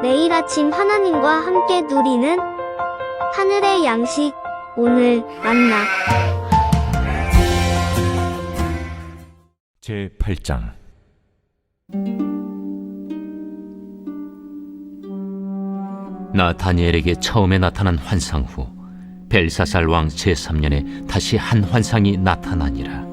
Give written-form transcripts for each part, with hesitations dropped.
매일 아침 하나님과 함께 누리는 하늘의 양식, 오늘 만나. 제8장. 나 다니엘에게 처음에 나타난 환상 후 벨사살 왕 제3년에 다시 한 환상이 나타나니라.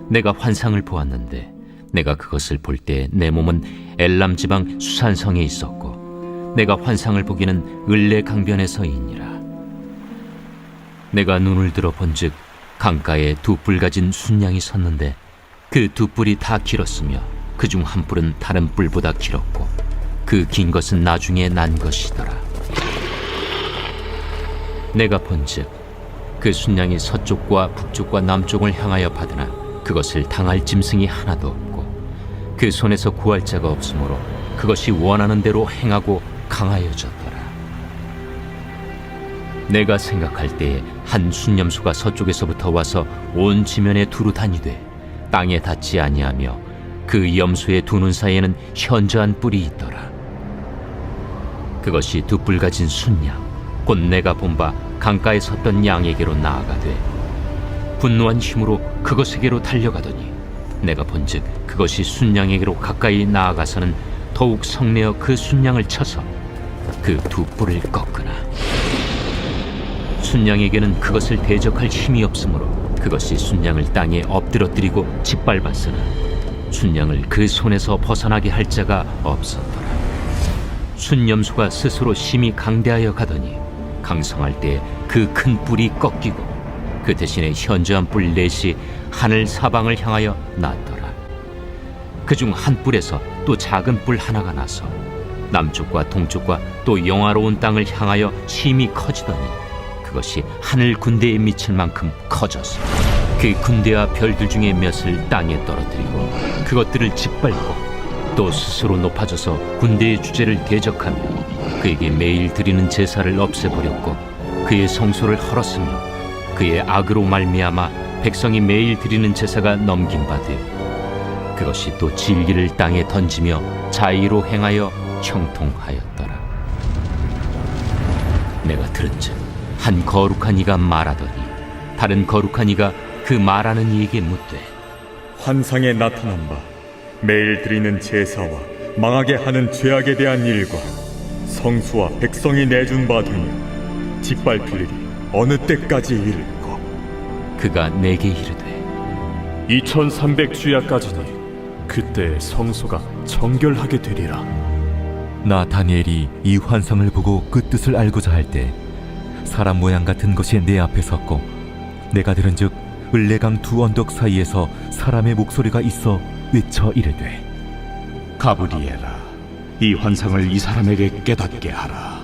내가 환상을 보았는데 내가 그것을 볼 때 내 몸은 엘람 지방 수산성에 있었고 내가 환상을 보기는 을레 강변에서이니라. 내가 눈을 들어 본즉 강가에 두 뿔 가진 순양이 섰는데 그 두 뿔이 다 길었으며 그중 한 뿔은 다른 뿔보다 길었고 그 긴 것은 나중에 난 것이더라. 내가 본즉 그 순양이 서쪽과 북쪽과 남쪽을 향하여 받으나 그것을 당할 짐승이 하나도 없고 그 손에서 구할 자가 없으므로 그것이 원하는 대로 행하고 강하여졌더라. 내가 생각할 때에 한 순념수가 서쪽에서부터 와서 온 지면에 두루 다니되 땅에 닿지 아니하며 그 염소의 두 눈 사이에는 현저한 뿔이 있더라. 그것이 두 뿔 가진 순양 곧 내가 본 바 강가에 섰던 양에게로 나아가되 분노한 힘으로 그것에게로 달려가더니 내가 본즉 그것이 순양에게로 가까이 나아가서는 더욱 성내어 그 순양을 쳐서 그 두 뿔을 꺾으나 순양에게는 그것을 대적할 힘이 없으므로 그것이 순양을 땅에 엎드러뜨리고 짓밟았으나 순양을 그 손에서 벗어나게 할 자가 없었더라. 순염수가 스스로 심히 강대하여 가더니 강성할 때 그 큰 뿔이 꺾이고 그 대신에 현저한 뿔 넷이 하늘 사방을 향하여 났더라. 그중 한 뿔에서 또 작은 뿔 하나가 나서 남쪽과 동쪽과 또 영화로운 땅을 향하여 심히 커지더니 그것이 하늘 군대에 미칠 만큼 커져서 그 군대와 별들 중에 몇을 땅에 떨어뜨리고 그것들을 짓밟고 또 스스로 높아져서 군대의 주제를 대적하며 그에게 매일 드리는 제사를 없애버렸고 그의 성소를 헐었으며 그의 악으로 말미암아 백성이 매일 드리는 제사가 넘긴 바 되어 그것이 또 진리를 땅에 던지며 자의로 행하여 형통하였더라. 내가 들은즉 한 거룩한 이가 말하더니 다른 거룩한 이가 그 말하는 이에게 묻되 환상에 나타난 바 매일 드리는 제사와 망하게 하는 죄악에 대한 일과 성수와 백성이 내준 바 되니 짓밟힐 일이 어느 때까지 이를꼬. 그가 내게 이르되 2300주야까지니 그때 성소가 정결하게 되리라. 나 다니엘이 이 환상을 보고 그 뜻을 알고자 할 때 사람 모양 같은 것이 내 앞에 섰고 내가 들은즉 을레강 두 언덕 사이에서 사람의 목소리가 있어 외쳐 이르되 가브리엘아, 이 환상을 이 사람에게 깨닫게 하라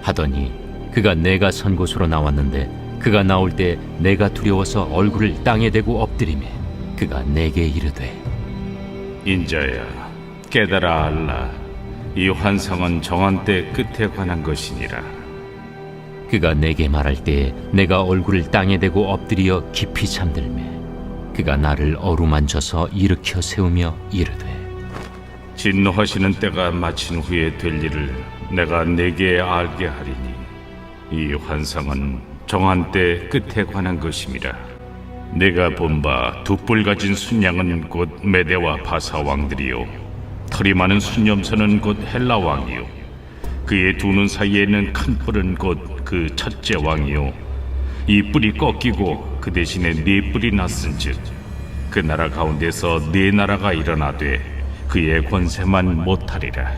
하더니 그가 내가 선 곳으로 나왔는데 그가 나올 때 내가 두려워서 얼굴을 땅에 대고 엎드리매 그가 내게 이르되 인자야, 깨달아 알라. 이 환상은 정한 때 끝에 관한 것이니라. 그가 내게 말할 때에 내가 얼굴을 땅에 대고 엎드려 깊이 잠들매 그가 나를 어루만져서 일으켜 세우며 이르되 진노하시는 때가 마친 후에 될 일을 내가 내게 알게 하리니 이 환상은 정한 때 끝에 관한 것임이라. 내가 본 바 두 뿔 가진 순양은 곧 메대와 바사 왕들이요 털이 많은 순염소는 곧 헬라 왕이요 그의 두 눈 사이에는 큰 뿔은 곧 그 첫째 왕이요 이 뿔이 꺾이고 그 대신에 네 뿔이 났은즉 그 나라 가운데서 네 나라가 일어나되 그의 권세만 못하리라.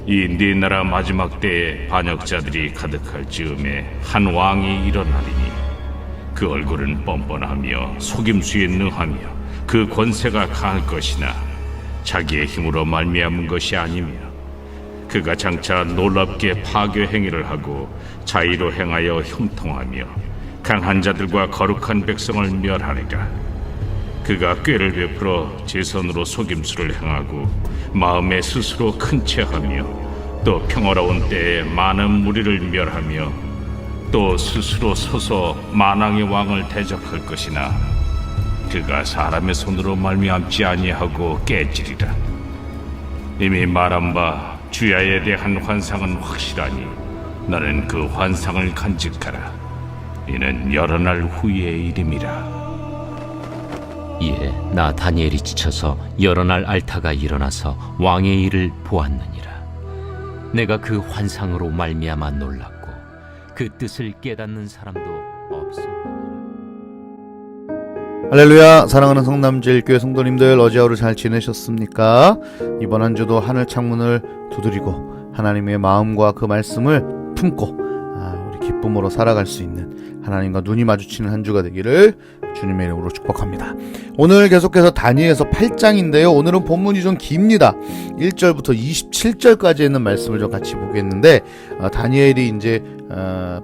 이 네 나라 마지막 때에 반역자들이 가득할 즈음에 한 왕이 일어나리니 그 얼굴은 뻔뻔하며 속임수에 능하며 그 권세가 강할 것이나 자기의 힘으로 말미암은 것이 아니며 그가 장차 놀랍게 파괴 행위를 하고 자의로 행하여 형통하며 강한 자들과 거룩한 백성을 멸하리라. 그가 꾀를 베풀어 제 손으로 속임수를 행하고 마음에 스스로 큰 체하며 또 평화로운 때에 많은 무리를 멸하며 또 스스로 서서 만왕의 왕을 대적할 것이나 그가 사람의 손으로 말미암지 아니하고 깨지리라. 이미 말한 바 주야에 대한 환상은 확실하니 너는 그 환상을 간직하라. 이는 여러 날 후의 일임이라. 이에 나 다니엘이 지쳐서 여러 날 앓다가 일어나서 왕의 일을 보았느니라. 내가 그 환상으로 말미암아 놀랐고 그 뜻을 깨닫는 사람도 없었느니라. 할렐루야. 사랑하는 성남제일교회 성도님들, 어제 하루 잘 지내셨습니까? 이번 한 주도 하늘 창문을 두드리고 하나님의 마음과 그 말씀을 품고 우리 기쁨으로 살아갈 수 있는, 하나님과 눈이 마주치는 한 주가 되기를 주님의 이름으로 축복합니다. 오늘 계속해서 다니엘서 8장인데요. 오늘은 본문이 좀 깁니다. 1절부터 27절까지 있는 말씀을 좀 같이 보겠는데, 다니엘이 이제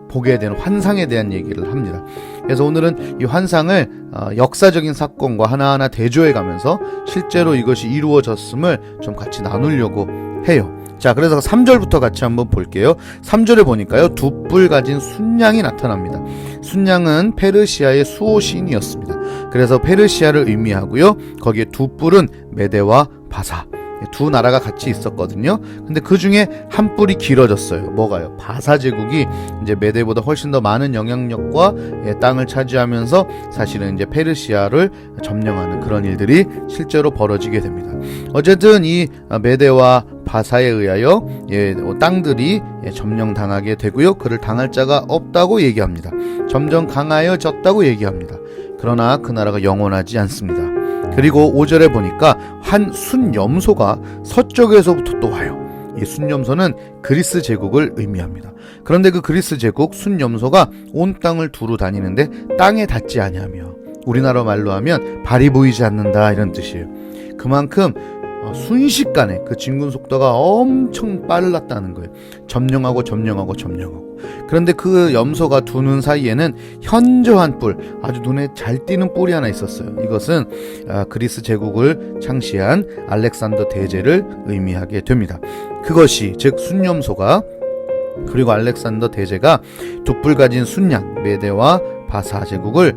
보게 되는 환상에 대한 얘기를 합니다. 그래서 오늘은 이 환상을 역사적인 사건과 하나하나 대조해 가면서 실제로 이것이 이루어졌음을 좀 같이 나누려고 해요. 자, 그래서 3절부터 같이 한번 볼게요. 3절에 보니까요, 두 뿔 가진 순양이 나타납니다. 순양은 페르시아의 수호신이었습니다. 그래서 페르시아를 의미하고요, 거기에 두 뿔은 메대와 바사, 두 나라가 같이 있었거든요. 근데 그 중에 한 뿔이 길어졌어요. 뭐가요? 바사 제국이 이제 메대보다 훨씬 더 많은 영향력과 땅을 차지하면서 사실은 이제 페르시아를 점령하는 그런 일들이 실제로 벌어지게 됩니다. 어쨌든 이 메대와 바사에 의하여 땅들이 점령당하게 되고요. 그를 당할 자가 없다고 얘기합니다. 점점 강하여졌다고 얘기합니다. 그러나 그 나라가 영원하지 않습니다. 그리고 5절에 보니까 한 순염소가 서쪽에서부터 또 와요. 이 순염소는 그리스 제국을 의미합니다. 그런데 그 그리스 제국 순염소가 온 땅을 두루 다니는데 땅에 닿지 아니하며, 우리나라 말로 하면 발이 보이지 않는다, 이런 뜻이에요. 그만큼 순식간에 그 진군 속도가 엄청 빨랐다는 거예요. 점령하고. 그런데 그 염소가 두 눈 사이에는 현저한 뿔, 아주 눈에 잘 띄는 뿔이 하나 있었어요. 이것은 그리스 제국을 창시한 알렉산더 대제를 의미하게 됩니다. 그것이 즉 순염소가, 그리고 알렉산더 대제가 두 뿔 가진 순양 메대와 바사 제국을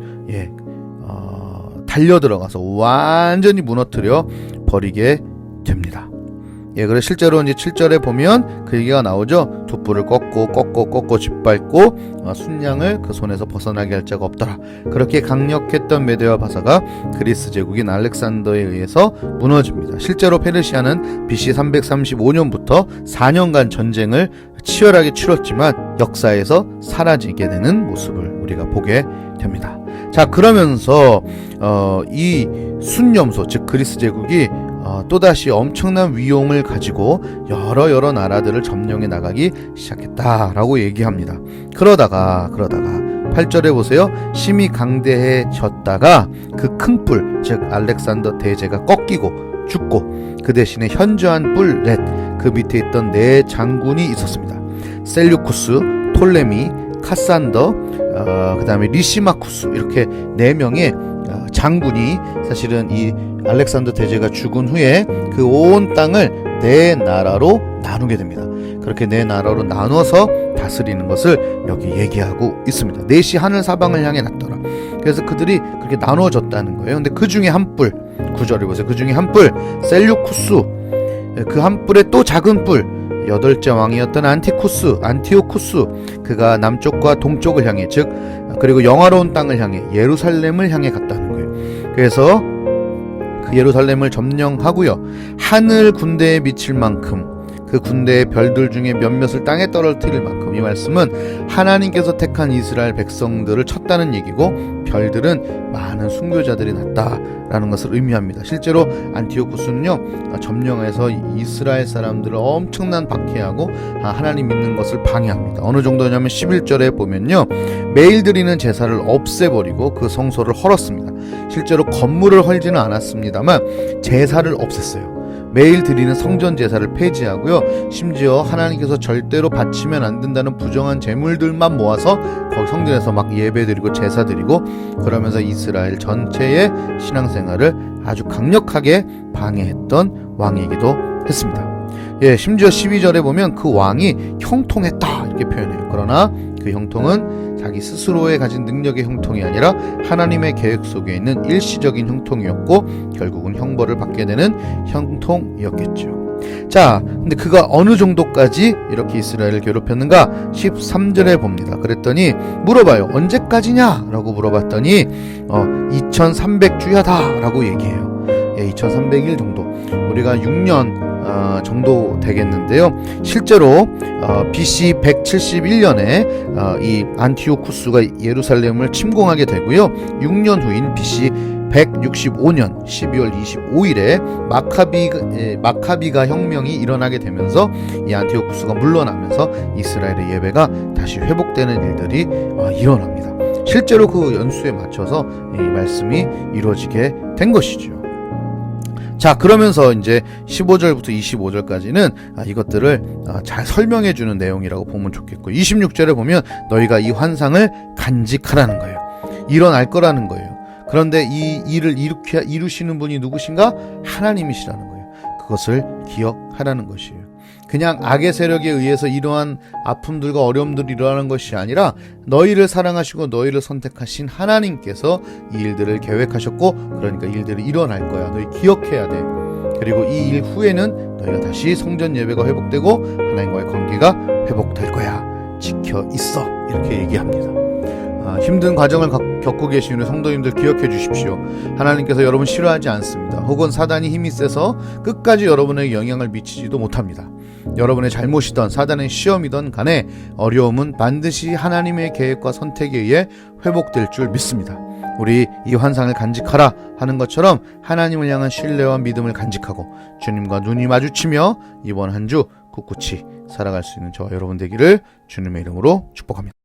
달려들어가서 완전히 무너뜨려 버리게 됩니다. 그래서 실제로 이제 7절에 보면 그 얘기가 나오죠. 두 뿔을 꺾고 짓밟고 순양을 그 손에서 벗어나게 할 자가 없더라. 그렇게 강력했던 메대와 바사가 그리스 제국인 알렉산더에 의해서 무너집니다. 실제로 페르시아는 BC 335년부터 4년간 전쟁을 치열하게 치렀지만 역사에서 사라지게 되는 모습을 우리가 보게 됩니다. 자, 그러면서 이 순염소, 즉 그리스 제국이 또다시 엄청난 위용을 가지고 여러 나라들을 점령해 나가기 시작했다라고 얘기합니다. 그러다가 8절에 보세요. 심히 강대해졌다가 그 큰 뿔, 즉 알렉산더 대제가 꺾이고 죽고, 그 대신에 현저한 뿔 넷, 그 밑에 있던 네 장군이 있었습니다. 셀류쿠스, 톨레미, 카산더, 그 다음에 리시마쿠스, 이렇게 4명의 장군이 사실은 이 알렉산더 대제가 죽은 후에 그 온 땅을 4나라로 나누게 됩니다. 그렇게 4나라로 나눠서 다스리는 것을 여기 얘기하고 있습니다. 넷이 하늘 사방을 향해 났더라. 그래서 그들이 그렇게 나눠졌다는 거예요. 근데 그 중에 한 뿔, 9절에 보세요. 그 중에 한 뿔, 셀류쿠스, 그 한 뿔에 또 작은 뿔, 8째 왕이었던 안티오쿠스, 그가 남쪽과 동쪽을 향해, 즉 그리고 영화로운 땅을 향해 예루살렘을 향해 갔다는 거예요. 그래서 그 예루살렘을 점령하고요, 하늘 군대에 미칠 만큼, 그 군대의 별들 중에 몇몇을 땅에 떨어뜨릴 만큼, 이 말씀은 하나님께서 택한 이스라엘 백성들을 쳤다는 얘기고, 별들은 많은 순교자들이 났다라는 것을 의미합니다. 실제로 안티오쿠스는요, 점령해서 이스라엘 사람들을 엄청난 박해하고 하나님 믿는 것을 방해합니다. 어느 정도냐면 11절에 보면요, 매일 드리는 제사를 없애버리고 그 성소를 헐었습니다. 실제로 건물을 헐지는 않았습니다만 제사를 없앴어요. 매일 드리는 성전 제사를 폐지하고요, 심지어 하나님께서 절대로 바치면 안 된다는 부정한 제물들만 모아서 거기 성전에서 막 예배드리고 제사드리고, 그러면서 이스라엘 전체의 신앙생활을 아주 강력하게 방해했던 왕이기도 했습니다. 심지어 12절에 보면 그 왕이 형통했다, 이렇게 표현해요. 그러나 그 형통은 자기 스스로의 가진 능력의 형통이 아니라 하나님의 계획 속에 있는 일시적인 형통이었고, 결국은 형벌을 받게 되는 형통이었겠죠. 자, 근데 그가 어느 정도까지 이렇게 이스라엘을 괴롭혔는가? 13절에 봅니다. 그랬더니 물어봐요. 언제까지냐? 라고 물어봤더니 2300주야다 라고 얘기해요. 2300일 정도. 우리가 6년 정도 되겠는데요. 실제로 BC 171년에 이 안티오쿠스가 예루살렘을 침공하게 되고요. 6년 후인 BC 165년 12월 25일에 마카비가 혁명이 일어나게 되면서 이 안티오쿠스가 물러나면서 이스라엘의 예배가 다시 회복되는 일들이 일어납니다. 실제로 그 연수에 맞춰서 이 말씀이 이루어지게 된 것이죠. 자, 그러면서 이제 15절부터 25절까지는 이것들을 잘 설명해 주는 내용이라고 보면 좋겠고, 26절에 보면 너희가 이 환상을 간직하라는 거예요. 일어날 거라는 거예요. 그런데 이 일을 이루시는 분이 누구신가? 하나님이시라는 거예요. 그것을 기억하라는 것이에요. 그냥 악의 세력에 의해서 이러한 아픔들과 어려움들이 일어나는 것이 아니라 너희를 사랑하시고 너희를 선택하신 하나님께서 이 일들을 계획하셨고, 그러니까 일들이 일어날 거야. 너희 기억해야 돼. 그리고 이 일 후에는 너희가 다시 성전 예배가 회복되고 하나님과의 관계가 회복될 거야. 지켜 있어. 이렇게 얘기합니다. 힘든 과정을 겪고 계시는 성도님들 기억해 주십시오. 하나님께서 여러분 싫어하지 않습니다. 혹은 사단이 힘이 세서 끝까지 여러분에게 영향을 미치지도 못합니다. 여러분의 잘못이든 사단의 시험이든 간에 어려움은 반드시 하나님의 계획과 선택에 의해 회복될 줄 믿습니다. 우리 이 환상을 간직하라 하는 것처럼 하나님을 향한 신뢰와 믿음을 간직하고 주님과 눈이 마주치며 이번 한 주 꿋꿋이 살아갈 수 있는 저와 여러분 되기를 주님의 이름으로 축복합니다.